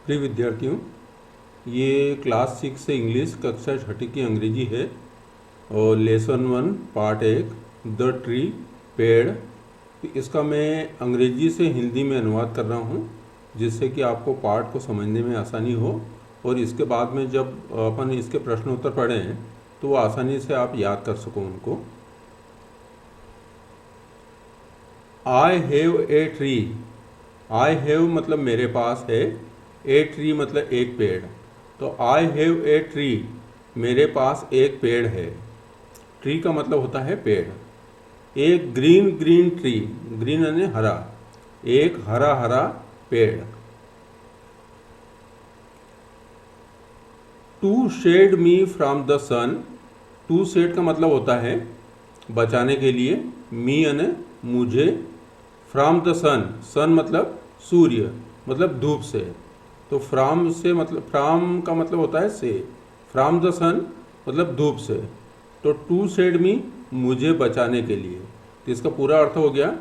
प्रिय विद्यार्थियों, ये क्लास 6 से इंग्लिश कक्षा 6 की अंग्रेजी है और लेसन 1 पार्ट 1 द ट्री पेड़। इसका मैं अंग्रेजी से हिंदी में अनुवाद कर रहा हूँ जिससे कि आपको पाठ को समझने में आसानी हो और इसके बाद में जब अपन इसके प्रश्न उत्तर पढ़ें तो वो आसानी से आप याद कर सको उनको। I have a tree. I have मतलब मेरे पास है, ए ट्री मतलब एक पेड़। तो आई हैव ए ट्री, मेरे पास एक पेड़ है। ट्री का मतलब होता है पेड़। एक ग्रीन ग्रीन ट्री, ग्रीन यानी हरा, एक हरा हरा पेड़। To shade me from the sun, to shade का मतलब होता है बचाने के लिए, मी यानी मुझे, फ्रॉम द सन, सन मतलब सूर्य मतलब धूप से। तो फ्रॉम से मतलब फ्रॉम का मतलब होता है से, फ्रॉम द सन मतलब धूप से। तो टू शेड मी मुझे बचाने के लिए, तो इसका पूरा अर्थ हो गया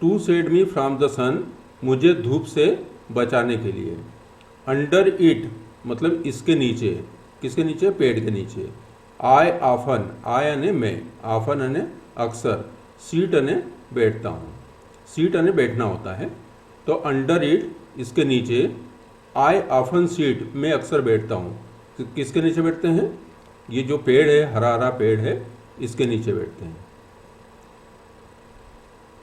to shade me from the sun, मुझे धूप से बचाने के लिए। अंडर इट मतलब इसके नीचे, किसके नीचे? पेड़ के नीचे। आई ऑफन, आई यानी मैं, ऑफन यानी अक्सर, सीट यानी बैठता हूँ, सीट यानी बैठना होता है। तो अंडर इट इसके नीचे, आई ऑफन सीट मैं अक्सर बैठता हूँ। किसके नीचे बैठते हैं? ये जो पेड़ है, हरा हरा पेड़ है, इसके नीचे बैठते हैं।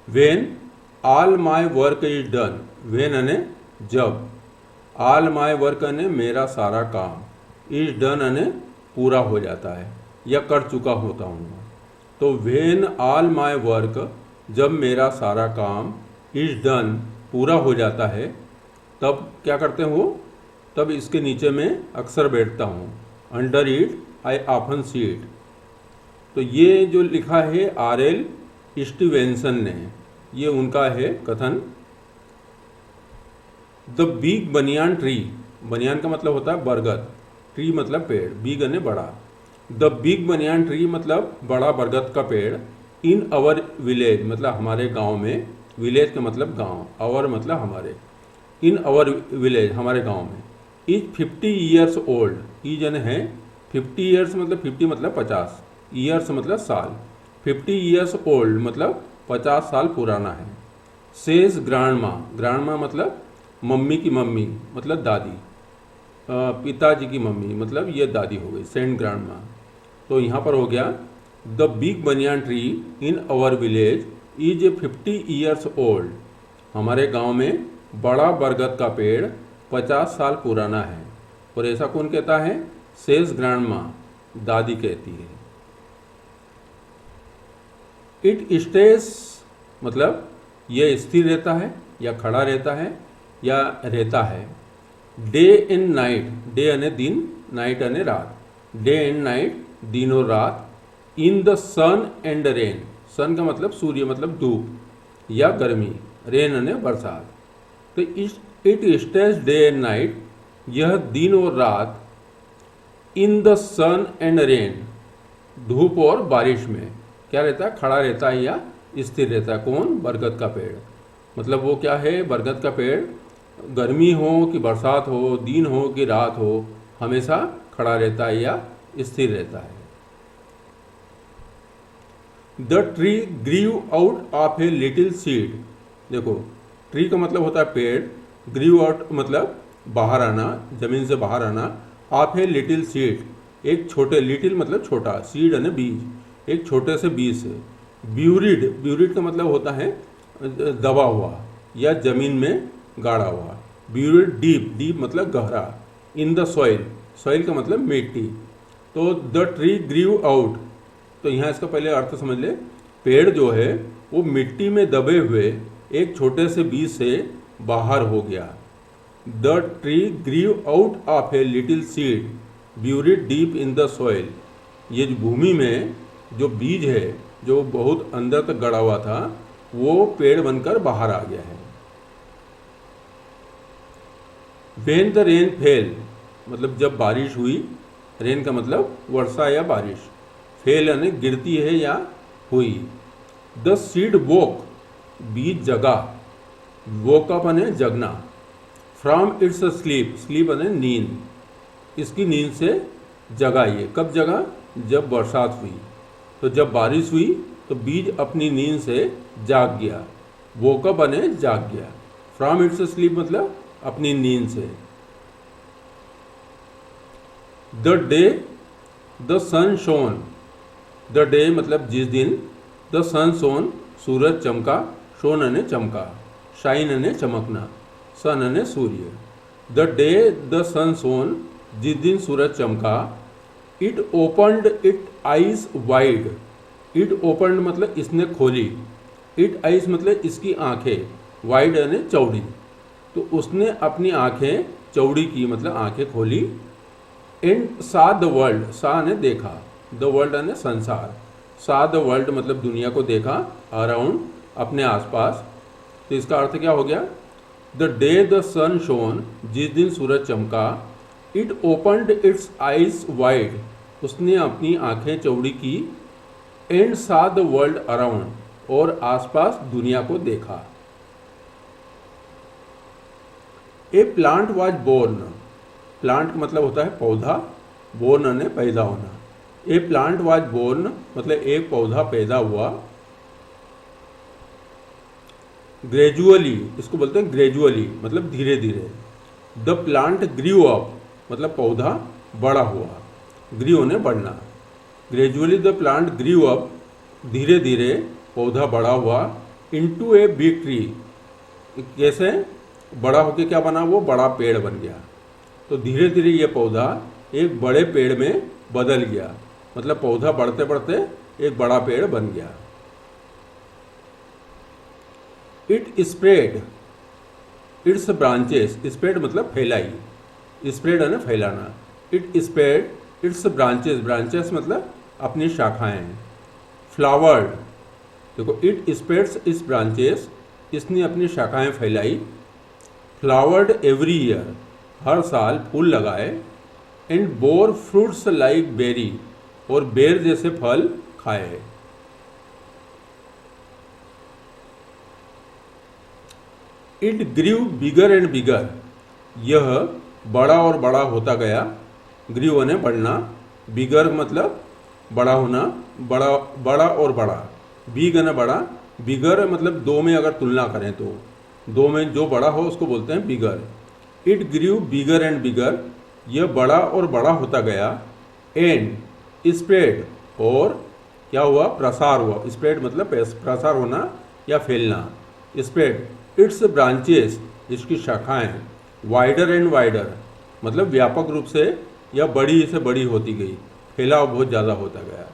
When all my work is done, when यानी जब, ऑल माई वर्क यानी मेरा सारा काम, इज डन यानी पूरा हो जाता है या कर चुका होता हूँ। तो वेन ऑल माई वर्क, जब मेरा सारा काम, इज डन पूरा हो जाता है, तब क्या करते हो? तब इसके नीचे मैं अक्सर बैठता हूँ। Under it I often seat. तो ये जो लिखा है आर.एल. स्टीवेंसन ने, ये उनका है कथन। द बिग बनियान ट्री, बनियान का मतलब होता है बरगद, ट्री मतलब पेड़, बिग यानी बड़ा। द बिग बनियान ट्री मतलब बड़ा बरगद का पेड़। इन अवर विलेज मतलब हमारे गांव में, विलेज का मतलब गांव, अवर मतलब हमारे, इन अवर विलेज हमारे गांव में। इज 50 ईयर्स ओल्ड, इज यानी है 50 ईयर्स मतलब 50 मतलब 50, ईयर्स मतलब साल, 50 ईयर्स ओल्ड मतलब 50 साल पुराना है। सेज ग्रांड माँ, ग्रांड माँ मतलब मम्मी की मम्मी मतलब दादी, पिताजी की मम्मी मतलब ये दादी हो गई, सेंट ग्रांड माँ। तो यहाँ पर हो गया the big banyan tree in our village is 50 years old, हमारे गांव में बड़ा बरगद का पेड़ 50 साल पुराना है। और ऐसा कौन कहता है? सेज ग्रांड माँ, दादी कहती है। इट स्टेज मतलब यह स्थिर रहता है या खड़ा रहता है या रहता है। डे एंड नाइट, डे यानी दिन, नाइट यानी रात, डे एंड नाइट दिन और रात। In the sun and rain, sun का मतलब सूर्य मतलब धूप या गर्मी, रेन यानी बरसात। तो it stays day and night, यह दिन और रात, in the sun and rain, धूप और बारिश में क्या रहता है? खड़ा रहता है या स्थिर रहता है। कौन? बरगद का पेड़। मतलब वो क्या है? बरगद का पेड़ गर्मी हो कि बरसात हो, दिन हो कि रात हो, हमेशा खड़ा रहता है या स्थिर रहता है। The tree grew out of a little seed, देखो ट्री का मतलब होता है पेड़, ग्रीव आउट मतलब बाहर आना, जमीन से बाहर आना, ऑफ ए लिटिल सीड एक छोटे, लिटिल मतलब छोटा, सीड यानी बीज, एक छोटे से बीज से। ब्यूरिड, ब्यूरिड का मतलब होता है दबा हुआ या जमीन में गाड़ा हुआ। ब्यूरिड डीप, डीप मतलब गहरा। इन द सॉइल, सॉइल का मतलब मिट्टी। तो द ट्री ग्रीव आउट, तो यहाँ इसका पहले अर्थ समझ ले। पेड़ जो है वो मिट्टी में दबे हुए एक छोटे से बीज से बाहर हो गया। The tree grew out of a little seed buried deep in the soil, ये भूमि में जो बीज है जो बहुत अंदर तक गड़ा हुआ था, वो पेड़ बनकर बाहर आ गया है। वेन द रेन फेल मतलब जब बारिश हुई, रेन का मतलब वर्षा या बारिश, फेल यानी गिरती है या हुई। द सीड वोक, बीज जगा, वोक अप यानी जगना, फ्रॉम इट्स स्लीप, स्लीप यानी नींद, इसकी नींद से जगा ये। कब जगा? जब बरसात हुई। तो जब बारिश हुई तो बीज अपनी नींद से जाग गया। वो कब बने? जाग गया। फ्रॉम इट्स स्लीप मतलब अपनी नींद से। The day the sun shone, the day मतलब जिस दिन, द सन शोन सूरज चमका, शोन यानी चमका, शाइन यानी चमकना, सन यानी सूर्य। The day the sun shone, जिस दिन सूरज चमका, it opened it eyes wide, it opened मतलब इसने खोली, इट आइज मतलब इसकी आंखें, वाइड यानी चौड़ी, तो उसने अपनी आंखें चौड़ी की मतलब आंखें खोली। एंड सा द वर्ल्ड, सा ने देखा, द वर्ल्ड यानी संसार, सा द वर्ल्ड मतलब दुनिया को देखा, अराउंड अपने आसपास। तो इसका अर्थ क्या हो गया? The day the sun shone, जिस दिन सूरज चमका, it opened its eyes wide, उसने अपनी आंखें चौड़ी की, एंड सा द वर्ल्ड अराउंड, और आसपास दुनिया को देखा। ए प्लांट वॉज बोर्न, प्लांट मतलब होता है पौधा, बोर्न यानी पैदा होना। ए प्लांट वॉज बोर्न मतलब एक पौधा पैदा हुआ। ग्रेजुअली, इसको बोलते हैं ग्रेजुअली मतलब धीरे धीरे। द प्लांट ग्रीव अप मतलब पौधा बड़ा हुआ, ग्रीव ने बढ़ना। Gradually the plant grew up, धीरे धीरे पौधा बड़ा हुआ। इनटू ए बिग ट्री, कैसे बड़ा होके क्या बना? वो बड़ा पेड़ बन गया। तो धीरे धीरे ये पौधा एक बड़े पेड़ में बदल गया, मतलब पौधा बढ़ते बढ़ते एक बड़ा पेड़ बन गया। It spread its branches, spread मतलब फैलाई, स्प्रेड है ना फैलाना। It spread its branches, branches मतलब अपनी शाखाएं। फ्लावर्ड, देखो इट स्प्रेड्स इट्स ब्रांचेस, इसने अपनी शाखाएं फैलाई। फ्लावर्ड एवरी ईयर, हर साल फूल लगाए। And bore fruits like berry, और बेर जैसे फल खाए। It grew bigger and bigger, यह बड़ा और बड़ा होता गया। ग्रीव ने बढ़ना, बिगर मतलब बड़ा होना, बड़ा बड़ा और बड़ा। बिग ने बड़ा, बिगर मतलब दो में अगर तुलना करें तो दो में जो बड़ा हो उसको बोलते हैं bigger. It grew bigger and bigger, यह बड़ा और बड़ा होता गया। एंड स्प्रेड, और क्या हुआ? प्रसार हुआ। स्प्रेड मतलब प्रसार होना या फैलना। स्प्रेड इट्स ब्रांचेस, इसकी शाखाएं। वाइडर एंड वाइडर मतलब व्यापक रूप से या बड़ी से बड़ी होती गई, फैलाव बहुत ज़्यादा होता गया।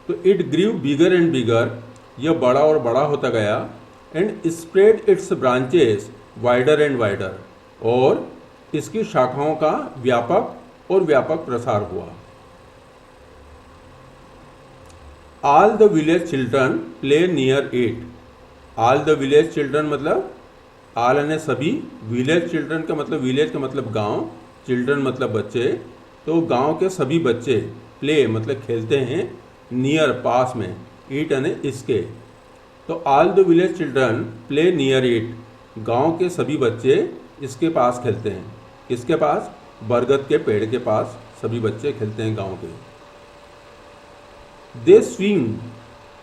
तो it grew bigger and bigger, यह बड़ा और बड़ा होता गया। And spread its branches wider and wider, और इसकी शाखाओं का व्यापक और व्यापक प्रसार हुआ। All the village children play near it, all the village children मतलब ऑल यानी सभी, विलेज चिल्ड्रन का मतलब, विलेज का मतलब गांव, चिल्ड्रन मतलब बच्चे। तो गांव के सभी बच्चे, प्ले मतलब खेलते हैं, नियर पास में, इट यानी इसके। तो all the village children play near it, गांव के सभी बच्चे इसके पास खेलते हैं। किसके पास? बरगद के पेड़ के पास सभी बच्चे खेलते हैं गांव के। दे स्विंग,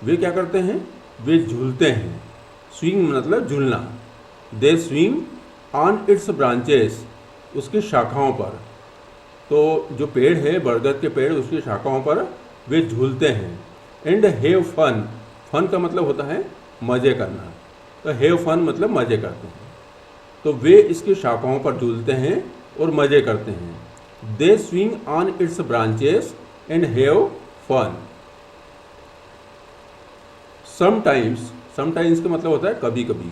वे क्या करते हैं? वे झूलते हैं। स्विंग मतलब झूलना। दे स्विंग ऑन इट्स ब्रांचेस, उसकी शाखाओं पर। तो जो पेड़ है बरगद के पेड़, उसकी शाखाओं पर वे झूलते हैं। एंड हैव फन, फन का मतलब होता है मज़े करना, तो हैव फन मतलब मज़े करते हैं। तो वे इसकी शाखाओं पर झूलते हैं और मज़े करते हैं। They swing on its branches and have fun. Sometimes, sometimes का मतलब होता है कभी कभी।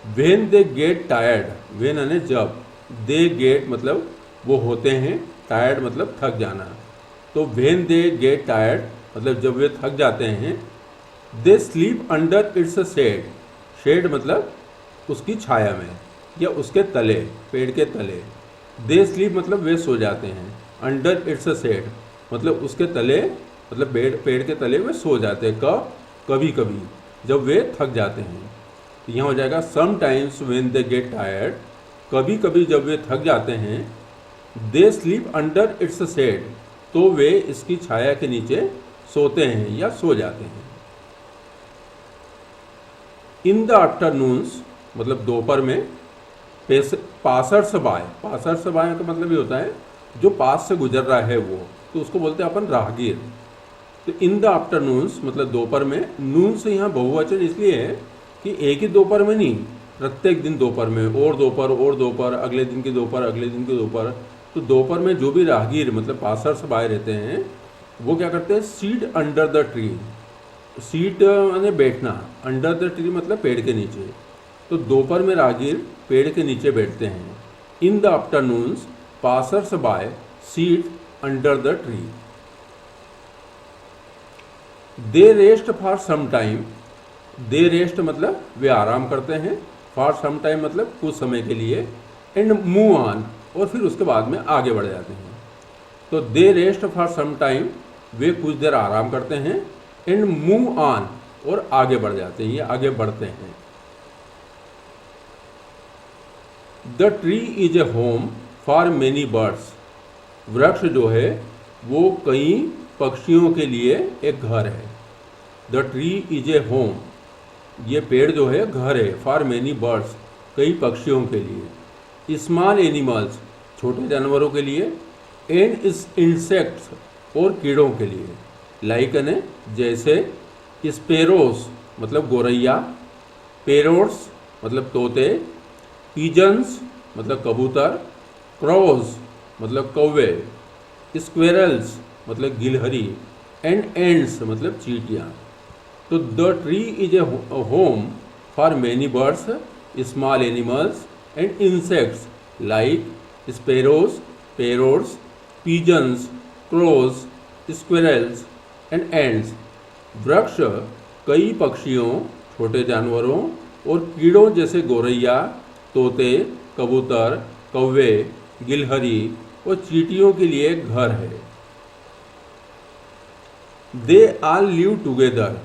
When they get tired, when यानी जब, दे गेट मतलब वो होते हैं, टायर्ड मतलब थक जाना। तो व्हेन दे गेट टायर्ड मतलब जब वे थक जाते हैं। They sleep under its shade, shade मतलब उसकी छाया में या उसके तले, पेड़ के तले। दे स्लीप मतलब वे सो जाते हैं। अंडर इट्स शेड मतलब उसके तले, मतलब पेड़ के तले वे सो जाते हैं। कब? कभी कभी, जब वे थक जाते हैं। तो यहाँ हो जाएगा sometimes when they get tired कभी कभी जब वे थक जाते हैं, they sleep under its shade, तो वे इसकी छाया के नीचे सोते हैं या सो जाते हैं। इन द आफ्टरनून्स मतलब दोपहर में, पासर्स बाय का मतलब ये होता है जो पास से गुजर रहा है वो, तो उसको बोलते हैं अपन राहगीर। तो इन द आफ्टरनून्स मतलब दोपहर में, नून से यहाँ बहुवचन इसलिए है कि एक ही दोपहर में नहीं, प्रत्येक दिन दोपहर में, और दोपहर, अगले दिन की दोपहर, अगले दिन की दोपहर। तो दोपहर में जो भी राहगीर मतलब पासर्स बाय रहते हैं वो क्या करते हैं, seat under the tree, seat माने बैठना, अंडर द ट्री मतलब पेड़ के नीचे। तो दोपहर में राहगीर पेड़ के नीचे बैठते हैं। In the afternoons passers by sit under the tree. They rest for some time, they rest मतलब वे आराम करते हैं, फॉर सम टाइम मतलब कुछ समय के लिए, एंड मूव ऑन और फिर उसके बाद में आगे बढ़ जाते हैं। तो दे रेस्ट फॉर सम टाइम वे कुछ देर आराम करते हैं, एंड मूव ऑन और आगे बढ़ जाते हैं या आगे बढ़ते हैं। The tree is a home for many birds, वृक्ष जो है वो कई पक्षियों के लिए एक घर है। The tree is a home, ये पेड़ जो है घर है, फॉर मेनी बर्ड्स कई पक्षियों के लिए, स्मॉल एनिमल्स छोटे जानवरों के लिए, एंड इंसेक्ट्स और कीड़ों के लिए, लाइक ने जैसे, स्पेरोस मतलब गोरैया, पेरोट्स मतलब तोते, पिजन्स मतलब कबूतर, क्रोज मतलब कौवे, स्क्वेरल्स मतलब गिलहरी, एंड एंड्स मतलब चींटियाँ। तो the tree is a home for many birds, small animals and insects like sparrows, parrots, pigeons, crows, squirrels and ants. वृक्ष कई पक्षियों, छोटे जानवरों और कीड़ों जैसे गोरैया, तोते, कबूतर, कौवे, गिलहरी और चींटियों के लिए घर है। दे आल लिव टुगेदर,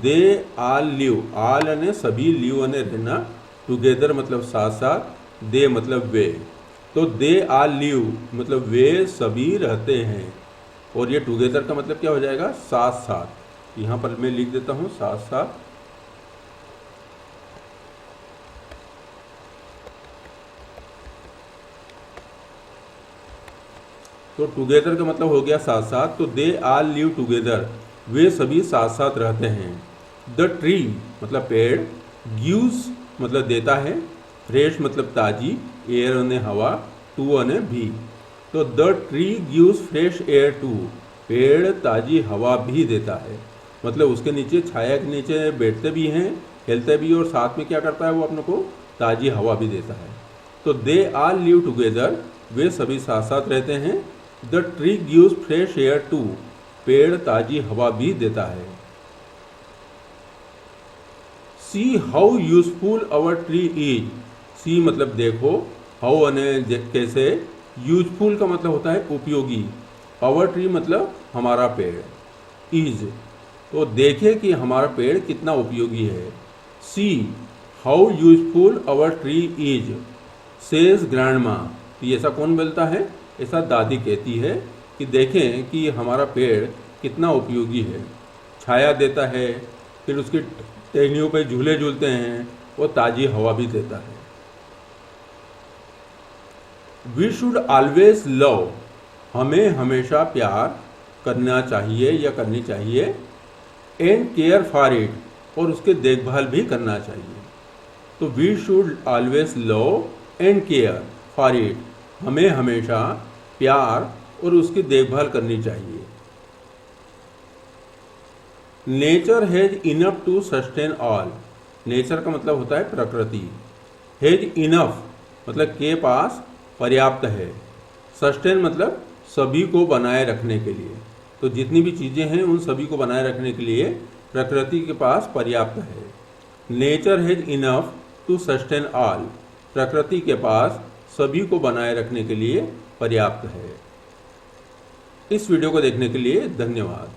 दे आल लिव, आल यानी सभी, लिव यानी रहना, टुगेदर मतलब साथ साथ, दे मतलब वे। तो दे आल लिव मतलब वे सभी रहते हैं, और ये टुगेदर का मतलब क्या हो जाएगा, साथ साथ। यहाँ पर मैं लिख देता हूँ साथ साथ। तो टुगेदर का मतलब हो गया साथ साथ। तो दे आल लिव टुगेदर, वे सभी साथ साथ रहते हैं। द ट्री मतलब पेड़, गिव्स मतलब देता है, फ्रेश मतलब ताजी, एयर यानी हवा, टू यानी भी। तो the tree gives fresh air too, पेड़ ताजी हवा भी देता है, मतलब उसके नीचे छाया के नीचे बैठते भी हैं, खेलते भी, और साथ में क्या करता है वो अपने को ताजी हवा भी देता है। तो दे आल लिव टुगेदर, वे सभी साथ साथ रहते हैं। The tree gives fresh air too, पेड़ ताजी हवा भी देता है। See how useful our tree is, see मतलब देखो, हाउ यानी कैसे, यूजफुल का मतलब होता है उपयोगी, आवर ट्री मतलब हमारा पेड़, इज तो देखे कि हमारा पेड़ कितना उपयोगी है। See how useful our tree is says grandma, ये ऐसा कौन बोलता है, ऐसा दादी कहती है कि देखें कि हमारा पेड़ कितना उपयोगी है, छाया देता है, फिर उसकी टहनियों पे झूले झूलते हैं, वो ताज़ी हवा भी देता है। वी शुड ऑलवेज लव, हमें हमेशा प्यार करना चाहिए या करनी चाहिए, एंड केयर फॉर इट, और उसके देखभाल भी करना चाहिए। तो we should always love and care for it, हमें हमेशा प्यार और उसकी देखभाल करनी चाहिए। Nature has enough to sustain all, nature का मतलब होता है प्रकृति, हैज इनफ मतलब के पास पर्याप्त है, सस्टेन मतलब सभी को बनाए रखने के लिए, तो जितनी भी चीज़ें हैं उन सभी को बनाए रखने के लिए प्रकृति के पास पर्याप्त है। Nature has enough to sustain all, प्रकृति के पास सभी को बनाए रखने के लिए पर्याप्त है। इस वीडियो को देखने के लिए धन्यवाद।